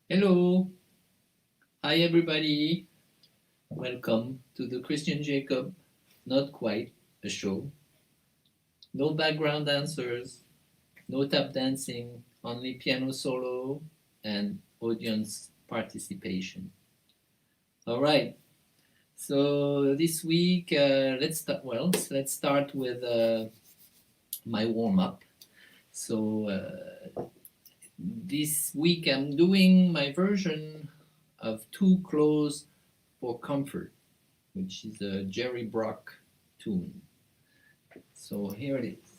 Hello, hi everybody. Welcome to the Christian Jacob, not quite a show. No background dancers, no tap dancing, only piano solo and audience participation. All right. So this week, let's start with my warm up. So this week I'm doing my version of Too Close for Comfort, which is a Jerry Brock tune. So here it is.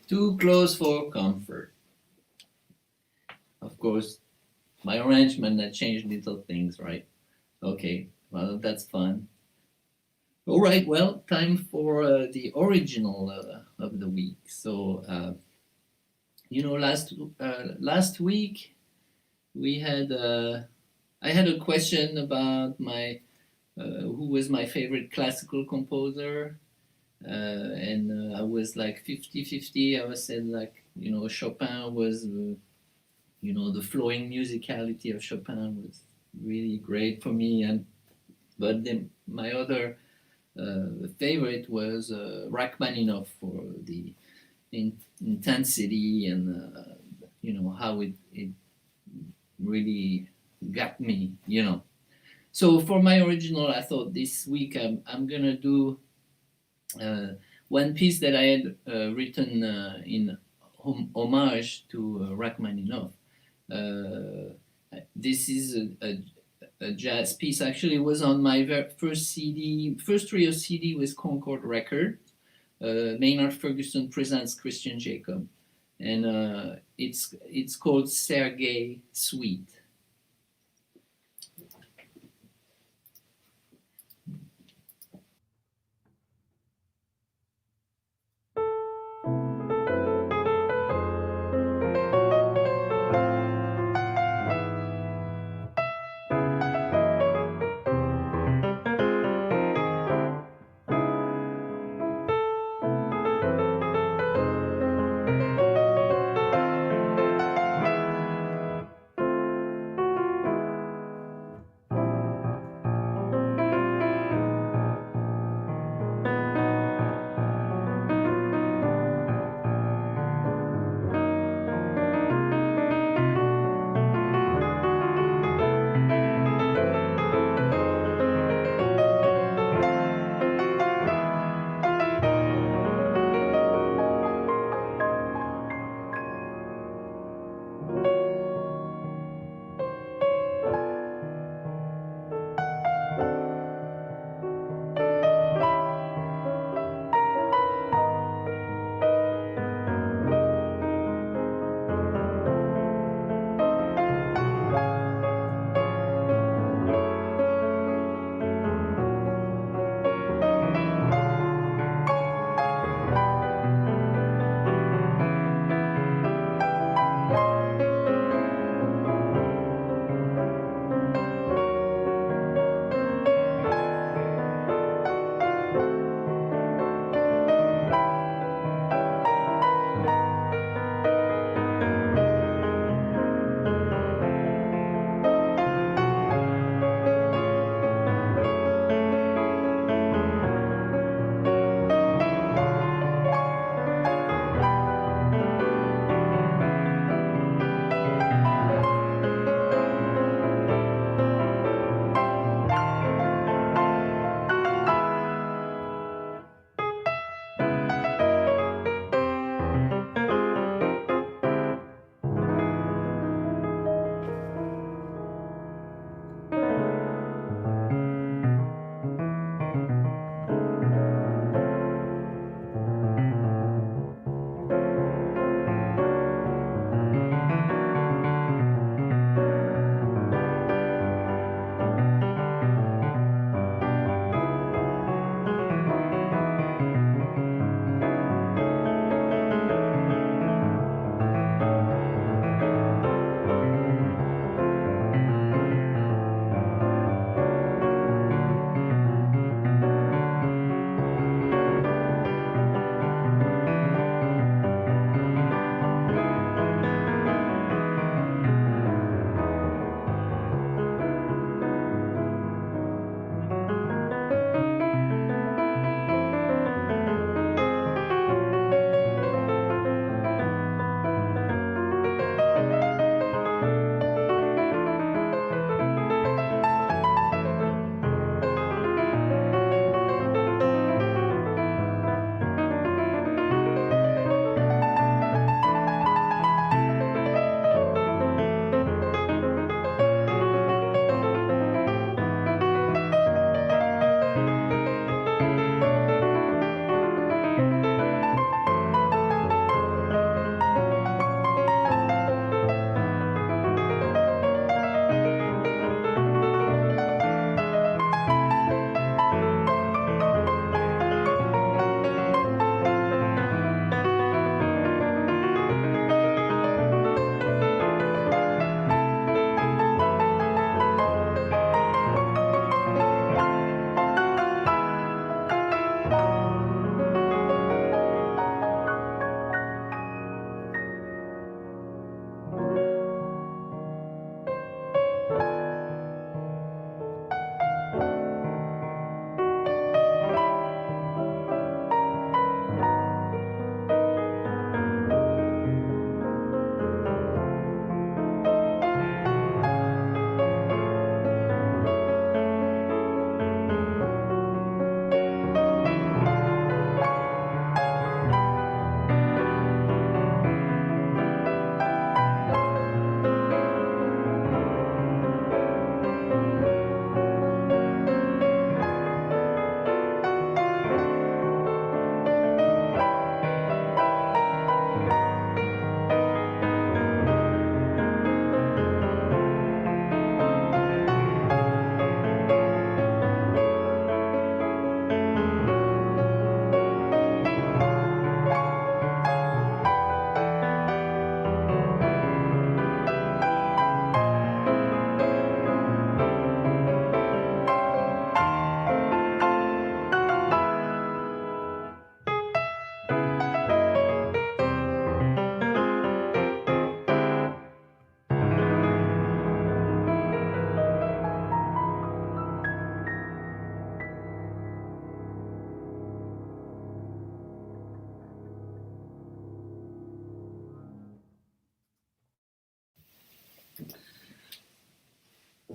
Too Close for Comfort. Of course, my arrangement that changed little things, right? Okay, well, that's fun. All right, well, time for the original of the week. So, last week we had I had a question about my who was my favorite classical composer, and I was like 50-50. I was saying like Chopin was, the flowing musicality of Chopin was really great for me. But then my other favorite was Rachmaninoff for the intensity and how it really got me. So for my original, I thought this week I'm gonna do one piece that I had written in homage to Rachmaninoff. This is a jazz piece. Actually, it was on my first CD, first trio CD with Concord Record. Maynard Ferguson presents Christian Jacob, and it's called Sergey Suite.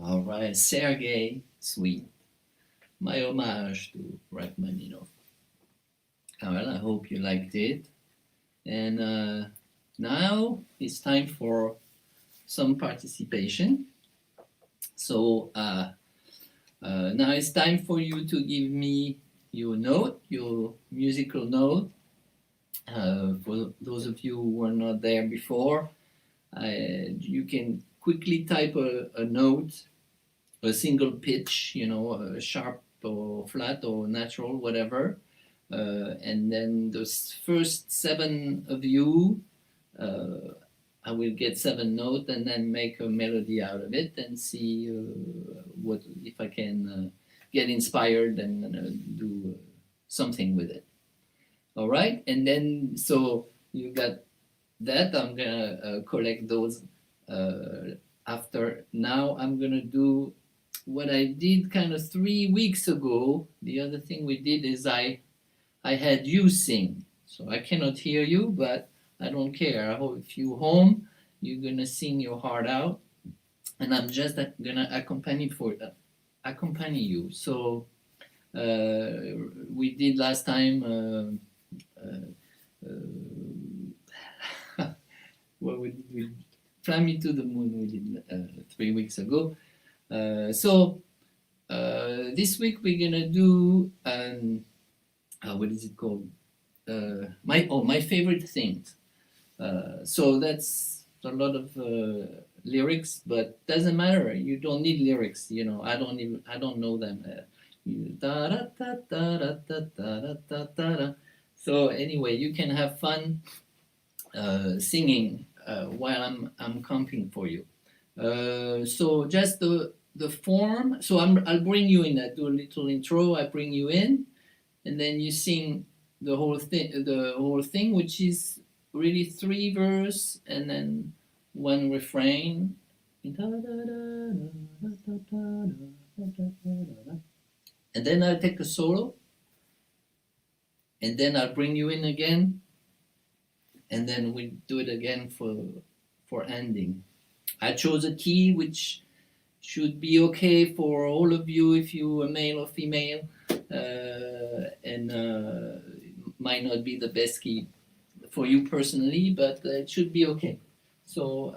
All right, Sergey, sweet. My homage to Rachmaninoff. Well, I hope you liked it. And now it's time for some participation. So now it's time for you to give me your note, your musical note. For those of you who were not there before, you can quickly type a note, a single pitch, sharp or flat or natural, whatever. And then the first 7 of you, I will get 7 notes and then make a melody out of it and see what if I can get inspired and do something with it. All right, and then so you got that. I'm gonna collect those after. Now I'm gonna do what I did kind of 3 weeks ago. The other thing we did is I had you sing. So I cannot hear you, but I don't care. I hope if you home, you're gonna sing your heart out, and I'm just gonna accompany you. So we did last time. What we did, we Fly Me to the Moon. We did 3 weeks ago. So this week we're gonna do what is it called? My favorite things. So that's a lot of lyrics, but doesn't matter. You don't need lyrics. I don't know them. Da da da da da da da da da. So anyway, you can have fun singing while I'm comping for you. So just the form. So I'll bring you in. I do a little intro. I bring you in, and then you sing the whole thing, which is really 3 verse and then 1 refrain. And then I'll take a solo, and then I'll bring you in again, and then we do it again for ending. I chose a key which should be okay for all of you if you are male or female, and might not be the best key for you personally, but it should be okay. So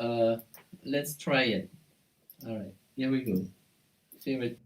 let's try it. All right, here we go. Favorite.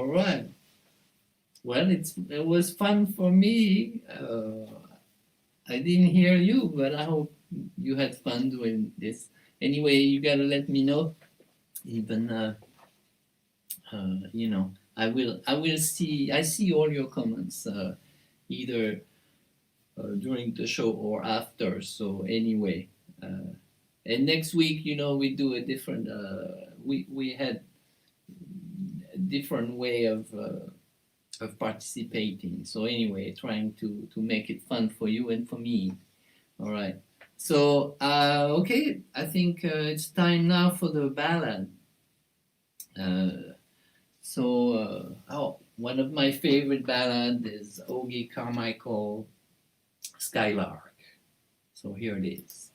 All right. Well, it was fun for me. I didn't hear you, but I hope you had fun doing this. Anyway, you gotta let me know. Even you know, I will see. I see all your comments either during the show or after. So anyway, and next week, you know, we do a different. We had a different way of participating. So anyway, trying to make it fun for you and for me. All right. So okay, I think it's time now for the ballad. Uh, one of my favorite ballad is Ogie Carmichael, Skylark. So here it is.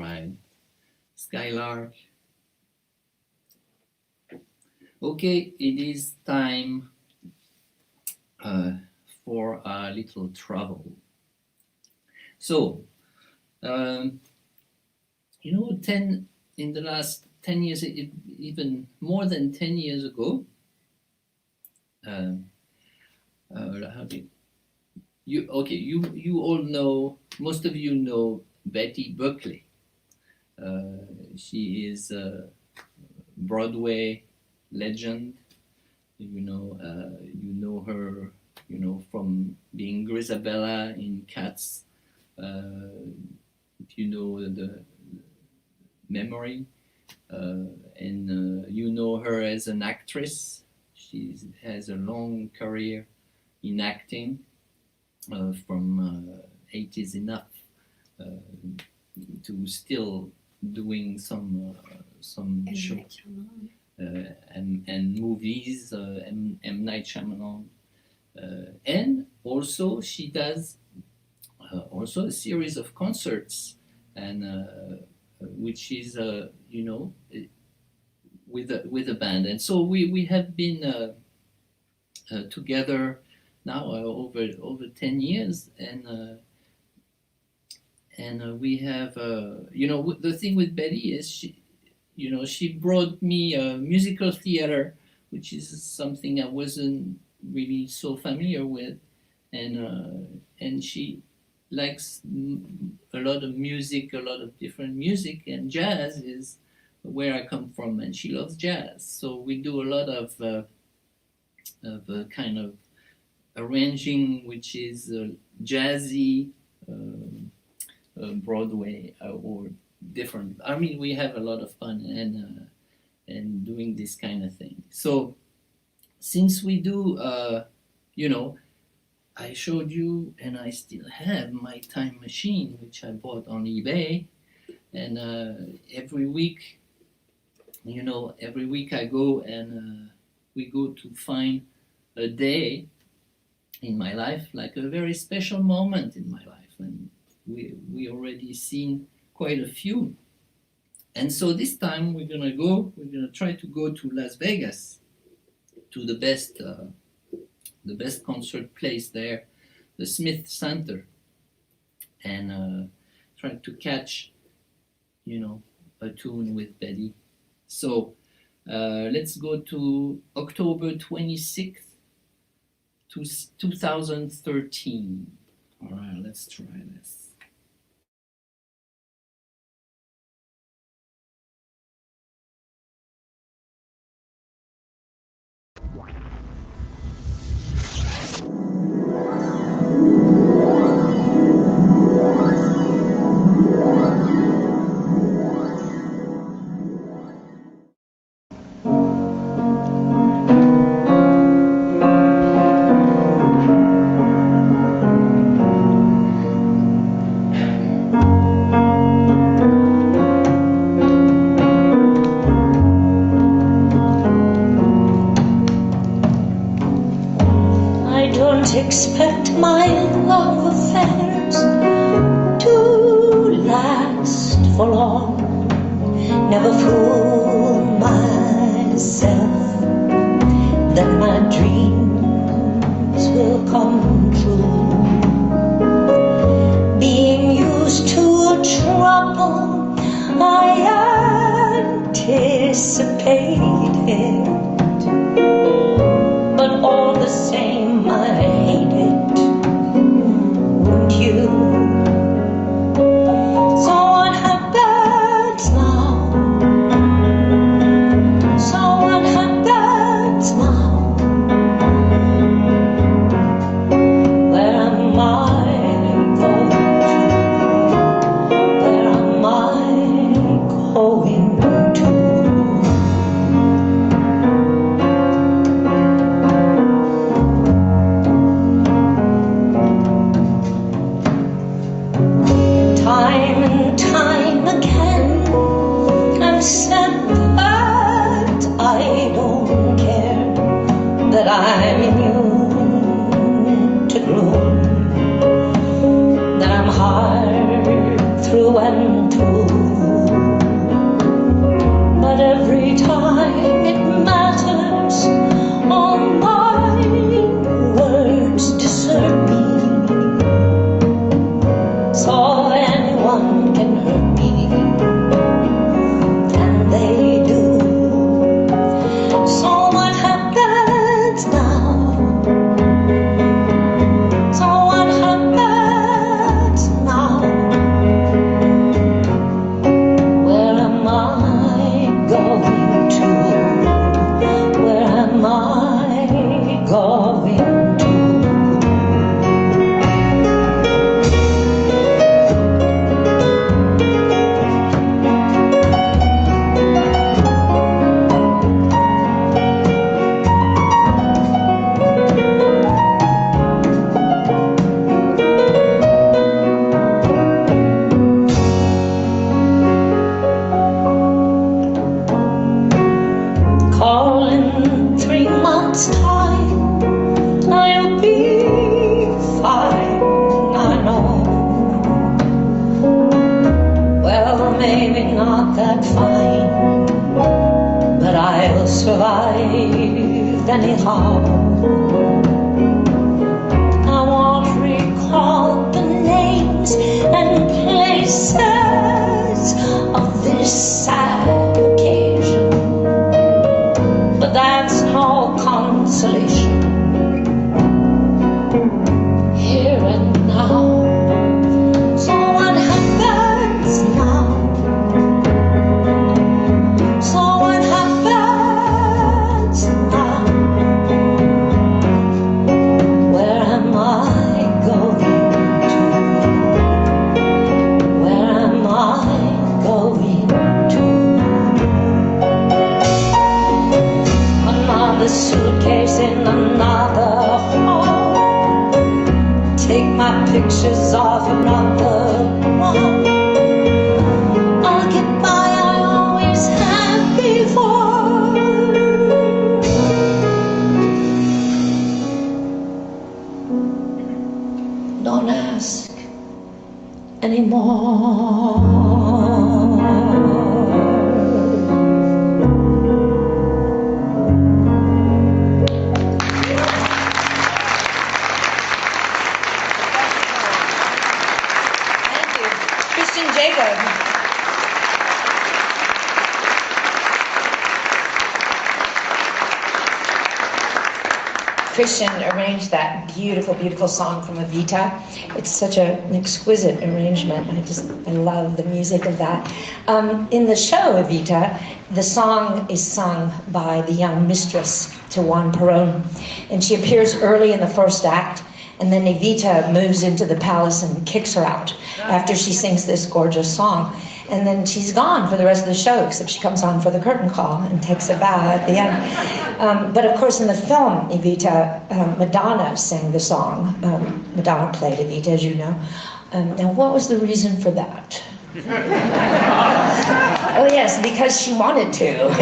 right. Skylark. Okay, it is time for a little travel. So, you know, in the last 10 years, even more than 10 years ago, how do you all know, most of you know Betty Buckley. She is a Broadway legend. You know her, you know, from being Grisabella in Cats. If you know the memory, and you know her as an actress. She has a long career in acting, from 80s enough to still doing some show and movies, M. Night Shyamalan, and also she does also a series of concerts, and which is you know, with a band, and so we have been together now over 10 years, and we have you know, the thing with Betty is she brought me musical theater, which is something I wasn't really so familiar with, and she likes a lot of music, a lot of different music, and jazz is where I come from, and she loves jazz. So we do a lot of kind of arranging, which is jazzy Broadway or different. I mean, we have a lot of fun and doing this kind of thing. So since we do, you know, I showed you, and I still have my time machine, which I bought on eBay, and every week, you know, every week I go and we go to find a day in my life, like a very special moment in my life, and we already seen quite a few, and so this time we're gonna try to go to Las Vegas, to the best concert place there, the Smith Center, and try to catch, you know, a tune with Betty. So let's go to October 26th, 2013. All right, let's try this. Expect my love affairs to last for long. Never fool myself that my dreams will come true. Being used to trouble, I anticipated, but all the same I hate it, wouldn't you? So what happens now? So what happens now? Where am I going to? Where am I going to? That I'm immune to gloom, that I'm hard through and through. But every time it matters, all my words desert me. So anyone can hurt me, and they do. So what happens now? So what happens now? Where am I going to? Where am I going to? Call in 3 months' time, I'll be fine, I know. Well, maybe not that fine, but I'll survive anyhow. I won't recall the names and places of this sad occasion, but that's no consolation. Here and now. So what happens now? So what happens now? Where am I going to? Where am I going to? Another suitcase in another hall. Take my pictures off another wall. I'll get by, I always have before. Don't ask anymore. Thank you. Christian Jacob. Christian arranged that beautiful, beautiful song from Evita. It's such an exquisite arrangement. I love the music of that. In the show Evita, the song is sung by the young mistress to Juan Perón, and she appears early in the first act, and then Evita moves into the palace and kicks her out after she sings this gorgeous song. And then she's gone for the rest of the show, except she comes on for the curtain call and takes a bow at the end. But of course, in the film Evita, Madonna sang the song. Madonna played Evita, as you know. Now, what was the reason for that? Oh yes, because she wanted to.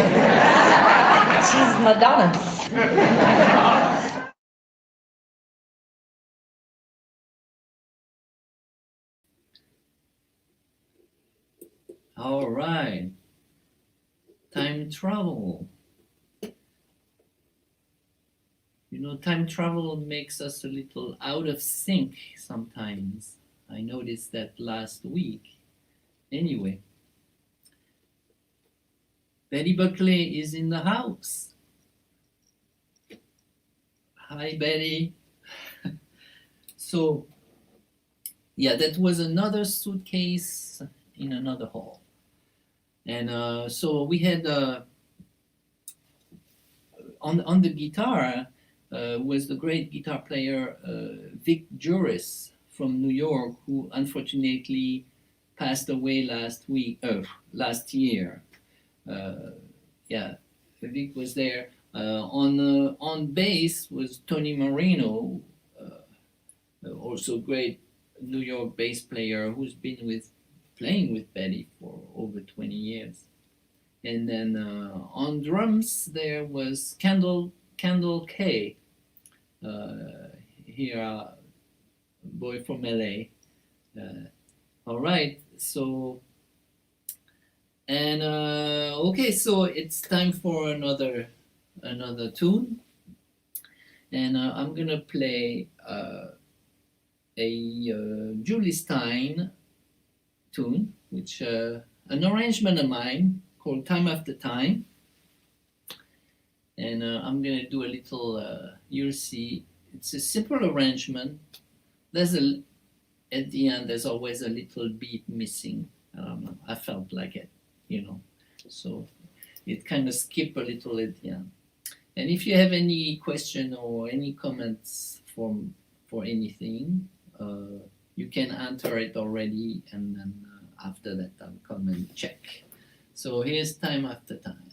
She's Madonna. All right. Time travel. You know, time travel makes us a little out of sync sometimes. I noticed that last week. Anyway, Betty Buckley is in the house. Hi, Betty. So, yeah, that was another suitcase in another hall. And so we had on the guitar was the great guitar player Vic Juris from New York, who unfortunately passed away last year. Yeah, Vic was there. On bass was Tony Marino, also great New York bass player who's been playing with Betty for over 20 years. And then on drums there was Kendall Kay, here, boy from LA. All right, So, and okay, so it's time for another tune, and I'm gonna play a Julie Stein tune, which an arrangement of mine called "Time After Time," and I'm gonna do a little. You'll see, it's a simple arrangement. There's a At the end, there's always a little beat missing. I don't know. I felt like it, So it kind of skip a little at the end. And if you have any question or any comments for anything, you can enter it already, and then after that, I'll come and check. So here's Time After Time.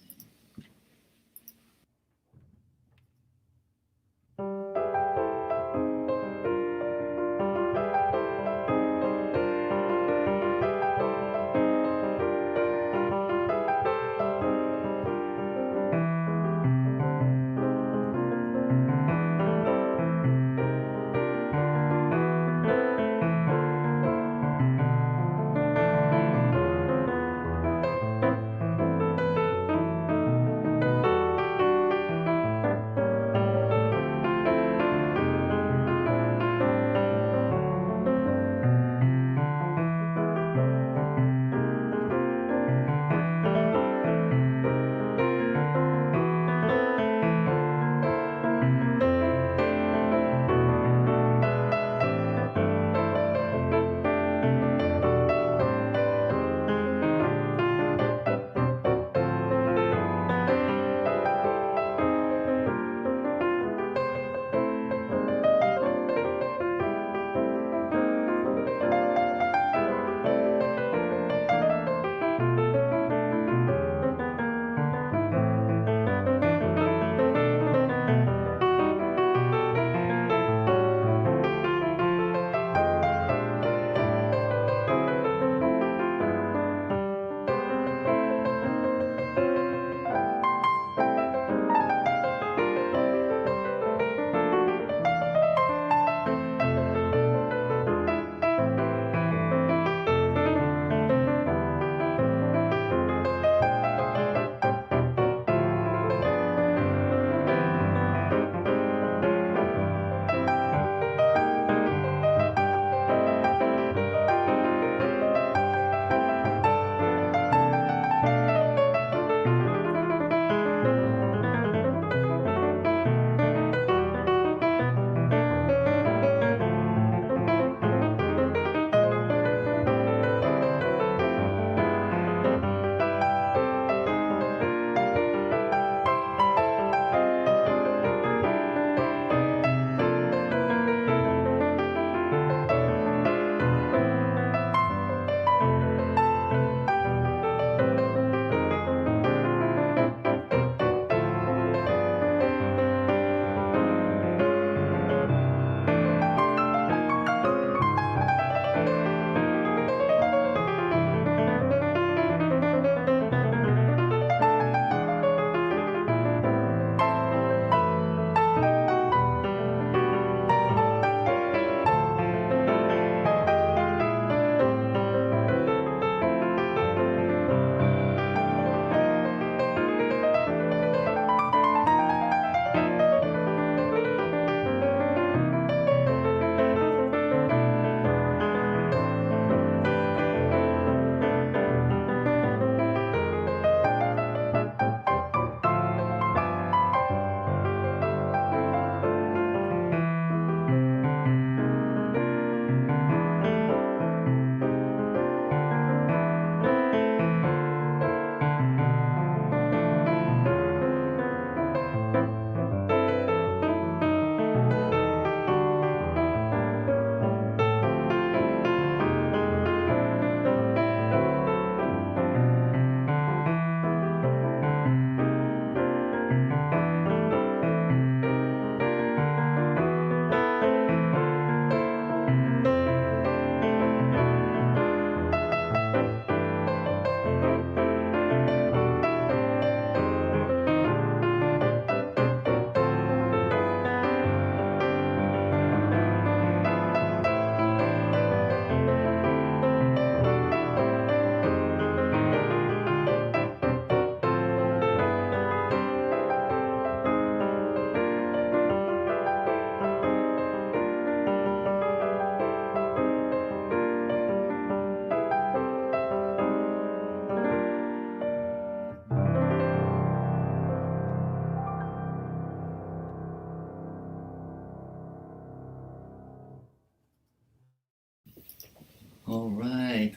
All right.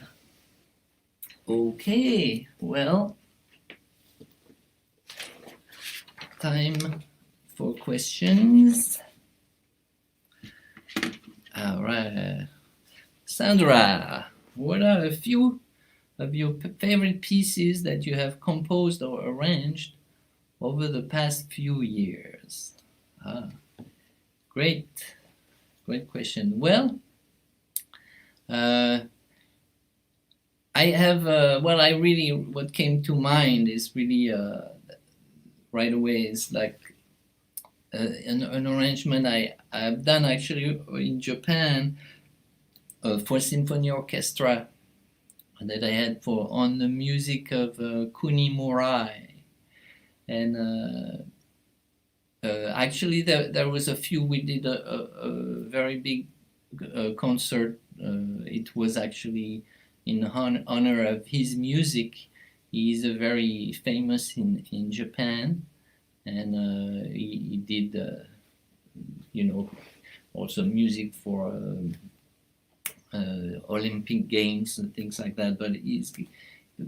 Okay. Well, time for questions. All right. Sandra, what are a few of your favorite pieces that you have composed or arranged over the past few years? Ah, great. Great question. Well, I have, well, I really, what came to mind is really right away is like an arrangement I've done actually in Japan for symphony orchestra that I had for on the music of Kuni Murai. And actually there was a few, we did a very big concert. It was actually in honor of his music. He's a very famous in Japan, and he did also music for Olympic Games and things like that. But he's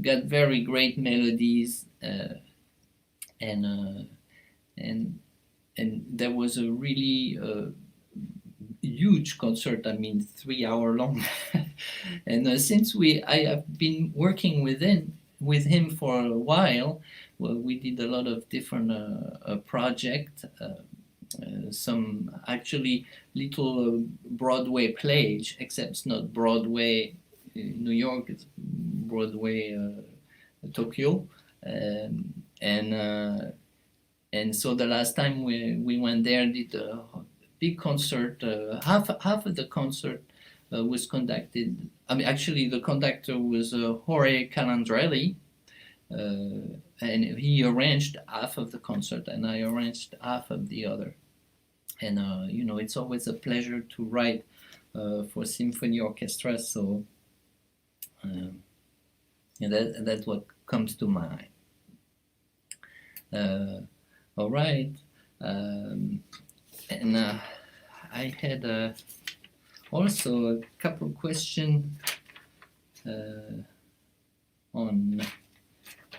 got very great melodies, and there was a really huge concert. I mean, 3 hour long. And since I have been working with him for a while, well, we did a lot of different projects. Some actually little Broadway plays, except it's not Broadway in New York, it's Broadway Tokyo. And so the last time we went there, did a big concert. Half of the concert was conducted. I mean, actually, the conductor was Jorge Calandrelli, and he arranged half of the concert, and I arranged half of the other. And it's always a pleasure to write for symphony orchestra. So that's what comes to mind. All right. And I had also a couple of questions on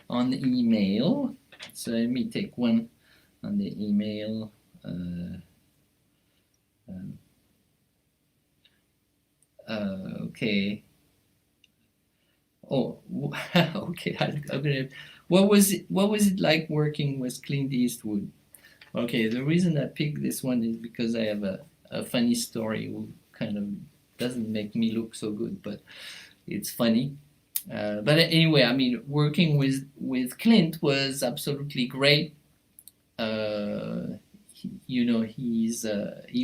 the email. So let me take one on the email. Okay. Oh, okay. I'm gonna. What was it like working with Clint Eastwood? Okay, the reason I picked this one is because I have a funny story who kind of doesn't make me look so good, but it's funny. But anyway, I mean, working with Clint was absolutely great. He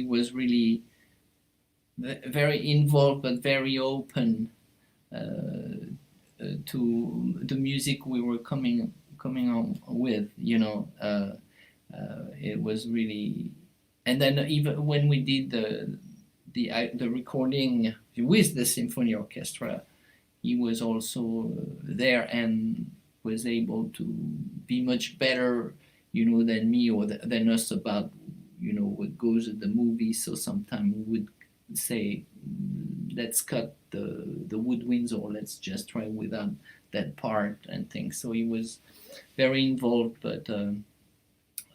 was really very involved, but very open to the music we were coming on with. It was really, and then even when we did the recording with the symphony orchestra, he was also there and was able to be much better, than me or than us about, what goes in the movie. So sometimes we would say, let's cut the woodwinds, or let's just try without that part and things. So he was very involved, but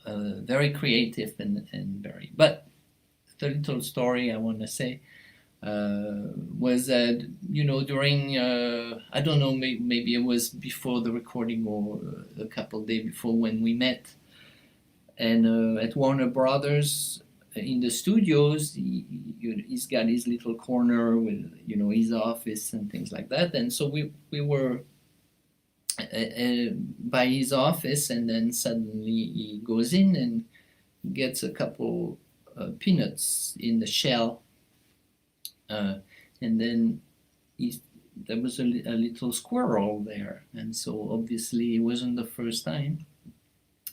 very creative and very. But the little story I want to say was that during I don't know, maybe it was before the recording or a couple of days before when we met, and at Warner Brothers in the studios, he's got his little corner with his office and things like that, and so we were by his office, and then suddenly he goes in and gets a couple peanuts in the shell, and then there was a little squirrel there, and so obviously it wasn't the first time,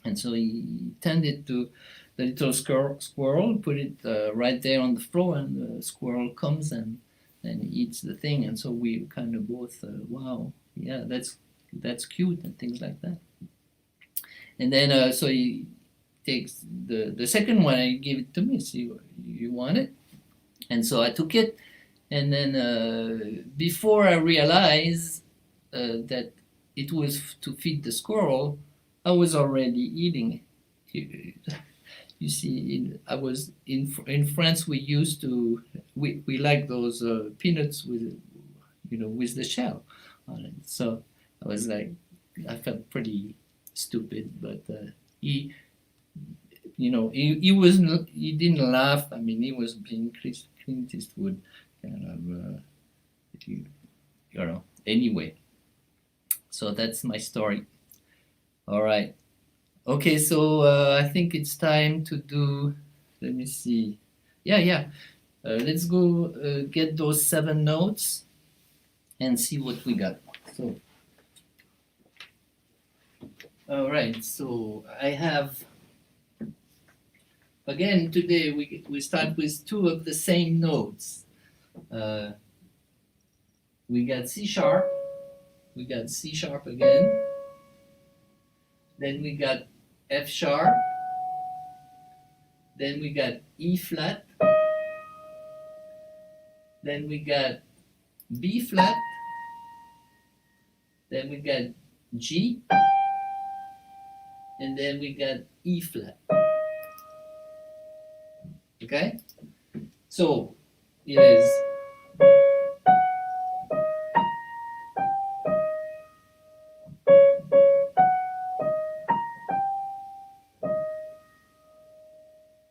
and so he tended to the little squirrel, put it right there on the floor, and the squirrel comes and eats the thing, and so we kind of both wow, yeah, that's cute and things like that. And then so he takes the second one and he gave it to me. So you want it? And so I took it, And then before I realized that it was to feed the squirrel, I was already eating it. You see, I was in France. We used to we like those peanuts with with the shell on it. So I was like, I felt pretty stupid, but he he didn't laugh. I mean, he was being Clint Eastwood kind of anyway. So that's my story. All right. Okay, so I think it's time to do. Let me see. Yeah. Let's go get those 7 notes and see what we got. So, all right. So I have again today we start with 2 of the same notes. We got C sharp. We got C sharp again. Then we got F sharp. Then we got E flat. Then we got B flat. Then we got G. And then we got E flat. Okay? So it is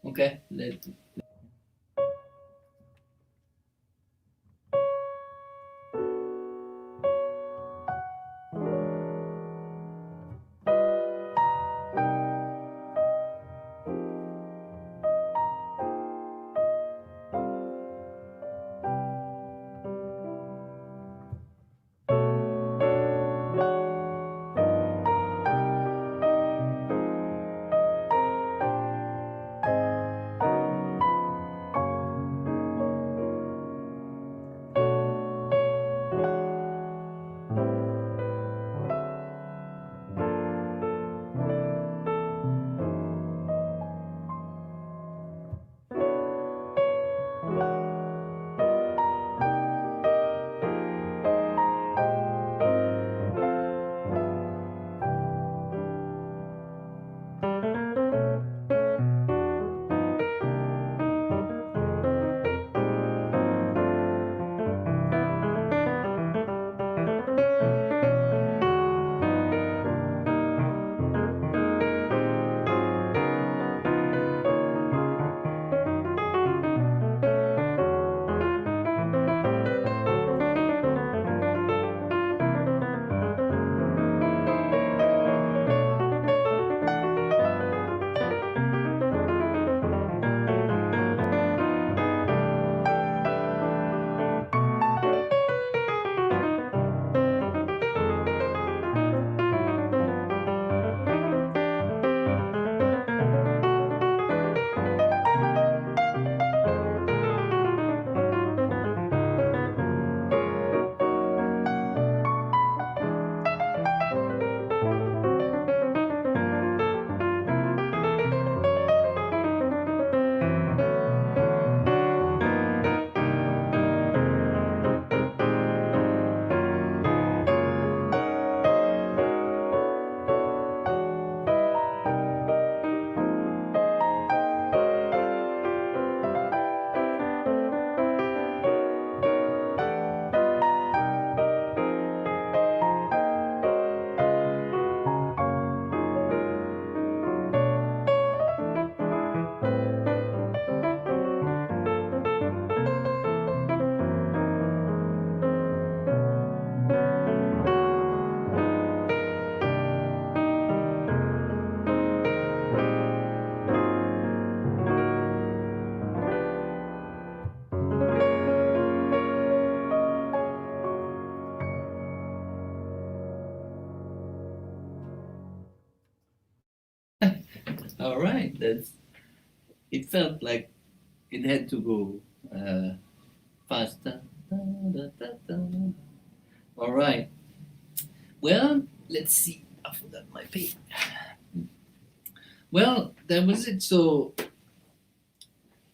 okay. All right. It felt like it had to go faster. All right. Well, let's see. I forgot my page. Well, that was it. So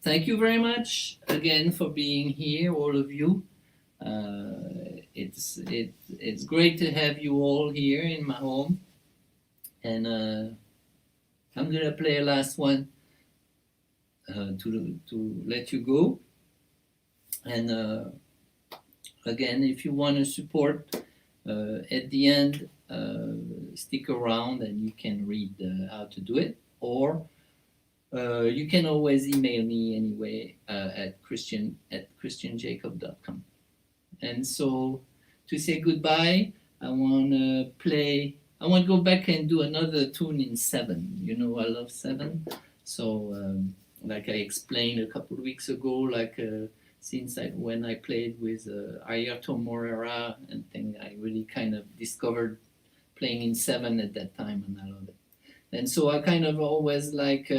thank you very much again for being here, all of you. It's great to have you all here in my home, and I'm gonna play a last one to let you go. And again, if you want to support at the end, stick around and you can read how to do it, or you can always email me anyway at christianjacob.com. And so to say goodbye, I want to go back and do another tune in 7. You know, I love 7. So like I explained a couple of weeks ago, like since when I played with Ayato Morera and thing, I really kind of discovered playing in 7 at that time, and I love it. And so I kind of always like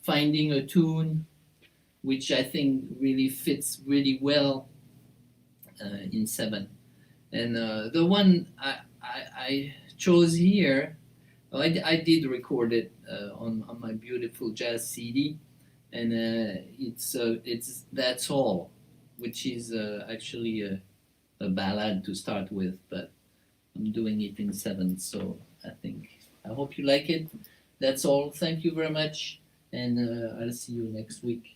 finding a tune which I think really fits really well in 7. And the one I chose here, I did record it on my beautiful jazz CD, and it's That's All, which is actually a ballad to start with, but I'm doing it in 7, so I hope you like it. That's all. Thank you very much, and I'll see you next week.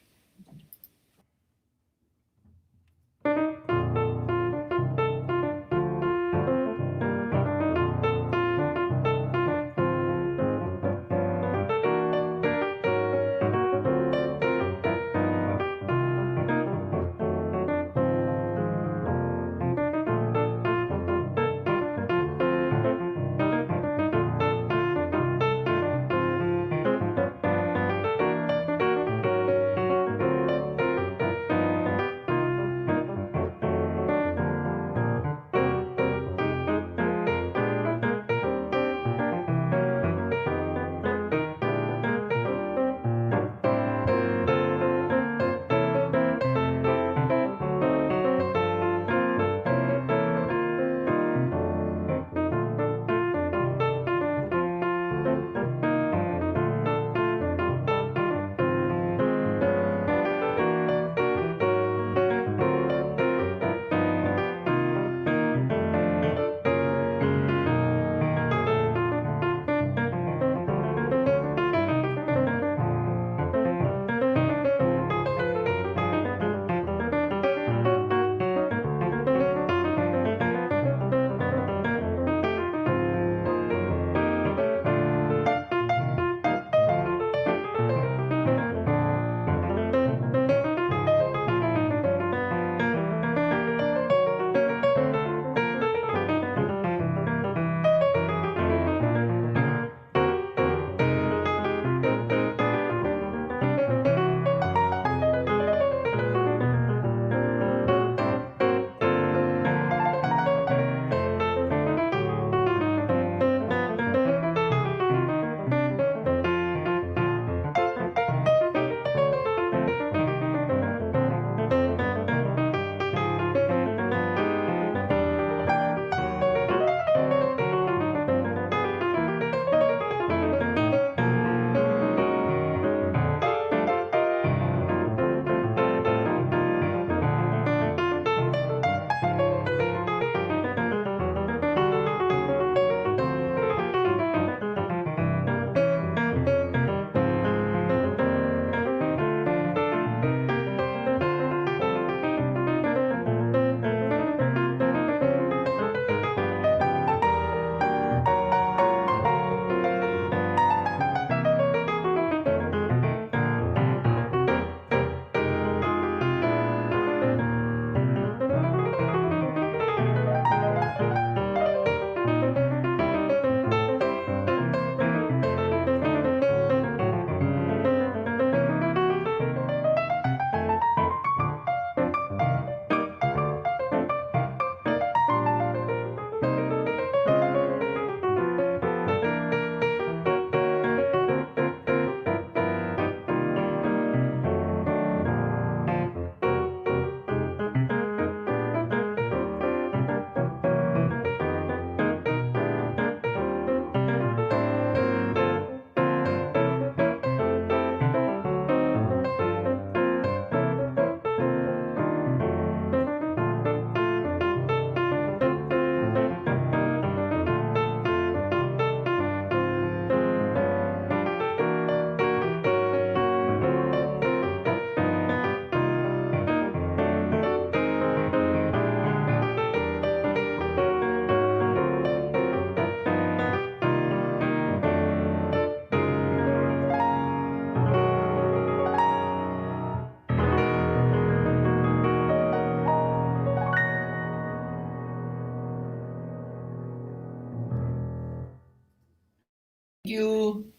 you.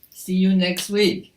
See you next week.